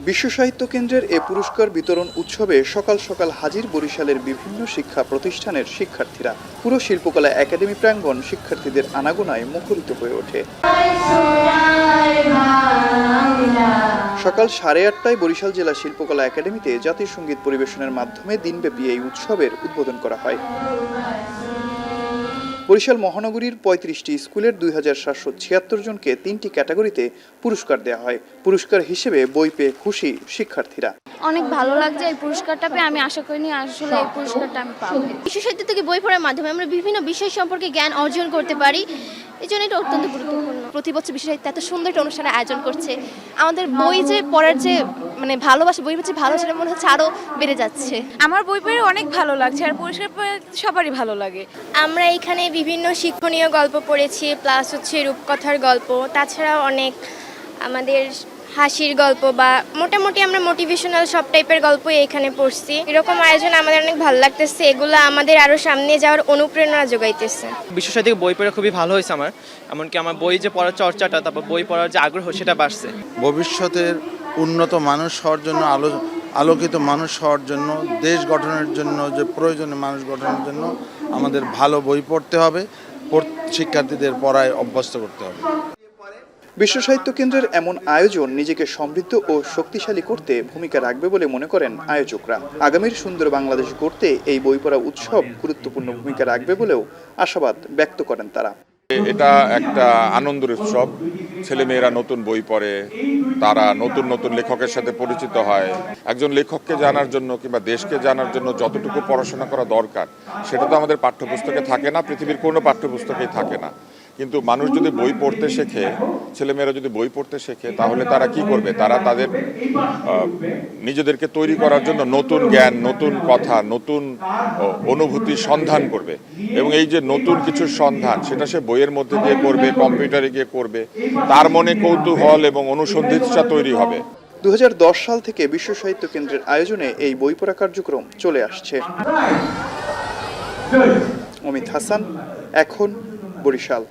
বিশ্ব সাহিত্য কেন্দ্রের এ পুরস্কার বিতরণ উৎসবে সকাল সকাল হাজির বরিশালের বিভিন্ন শিক্ষা প্রতিষ্ঠানের শিক্ষার্থীরা। পুরো শিল্পকলা একাডেমি প্রাঙ্গণ শিক্ষার্থীদের আনাগোনায় মুখরিত হয়ে ওঠে। সকাল 8:30টায় বরিশাল জেলা শিল্পকলা একাডেমিতে জাতীয় সঙ্গীত পরিবেশনের মাধ্যমে দিনব্যাপী এই উৎসবের উদ্বোধন করা হয়। বরিশাল মহানগরীর ৩৫টি স্কুলের ২৭৭৬ জনকে ৩টি ক্যাটাগরিতে পুরস্কার দেওয়া হয়। পুরস্কার হিসেবে বই পেয়ে খুশি শিক্ষার্থীরা। অনেক ভালো লাগছে এই পুরস্কারটা পেয়ে। আমি আশা করিনি আসলে এই পুরস্কারটা আমি পাবো। বিশ্ব সাহিত্য থেকে বই পড়ার মাধ্যমে আমরা বিভিন্ন বিষয় সম্পর্কে জ্ঞান অর্জন করতে পারি। এই জন্য এটা অত্যন্ত গুরুত্বপূর্ণ। প্রতি বছর বিশ্ব সাহিত্য এত সুন্দর একটা অনুষ্ঠানের আয়োজন করছে। আমাদের বই যে পড়ার যে ভালোবাসা, বই হচ্ছে ভালো, সেটা মনে হচ্ছে আরও বেড়ে যাচ্ছে। আমার বই পড়ে অনেক ভালো লাগছে, আর পুরস্কার পেয়ে সবারই ভালো লাগে। আমরা এখানে বিভিন্ন শিক্ষণীয় গল্প পড়েছি, প্লাস হচ্ছে রূপকথার গল্প, তাছাড়াও অনেক আমাদের হাসির গল্প বা মোটামুটি আমরা মোটিভেশনাল সব টাইপের গল্পই এখানে পড়ছি। এরকম আয়োজন আমাদের অনেক ভালো লাগতেছে। এগুলো আমাদের আরও সামনে যাওয়ার অনুপ্রেরণা যোগাইতেছে। বিশ্ব সাহিত্য বই পড়ে খুবই ভালো হয়েছে আমার। এমনকি আমার বই যে পড়ার চর্চাটা, তারপর বই পড়ার যে আগ্রহ, সেটা বাড়ছে। ভবিষ্যতের উন্নত মানুষ হওয়ার জন্য, আলোকিত মানুষ হওয়ার জন্য, দেশ গঠনের জন্য, যে প্রয়োজনে মানুষ গঠনের জন্য আমাদের ভালো বই পড়তে হবে, শিক্ষার্থীদের পড়ায় অভ্যস্ত করতে হবে। বিশ্ব সাহিত্য কেন্দ্রের এমন আয়োজন নিজেকে সমৃদ্ধ ও শক্তিশালী করতে ভূমিকা রাখবে বলে মনে করেন আয়োজকরা। আগামীর সুন্দর বাংলাদেশ গড়তে এই বই পড়া উৎসব গুরুত্বপূর্ণ ভূমিকা রাখবে বলেও আশাবাদ ব্যক্ত করেন তারা। এটা একটা আনন্দের উৎসব। ছেলেমেয়েরা নতুন বই পড়ে, তারা নতুন নতুন লেখকের সাথে পরিচিত হয়। একজন লেখককে জানার জন্য কিংবা দেশকে জানার জন্য যতটুকু পড়াশোনা করা দরকার, সেটা তো আমাদের পাঠ্যপুস্তকে থাকে না, পৃথিবীর কোনো পাঠ্যপুস্তকেই থাকে না। কিন্তু মানুষ যদি বই পড়তে শেখে, ছেলেমেয়েরা যদি বই পড়তে শেখে, তাহলে তারা কি করবে? তারা তাদের নিজেদেরকে তৈরি করার জন্য নতুন জ্ঞান, নতুন কথা, নতুন অনুভূতির সন্ধান করবে। এবং এই যে নতুন কিছুর সন্ধান, সেটা সে বইয়ের মধ্যে দিয়ে করবে, কম্পিউটারে গিয়ে করবে। তার মনে কৌতূহল এবং অনুসন্ধিৎসা তৈরি হবে। ২০১০ সাল থেকে বিশ্ব সাহিত্য কেন্দ্রের আয়োজনে এই বই পড়া কার্যক্রম চলে আসছে। অমিত হাসান, এখন, বরিশাল।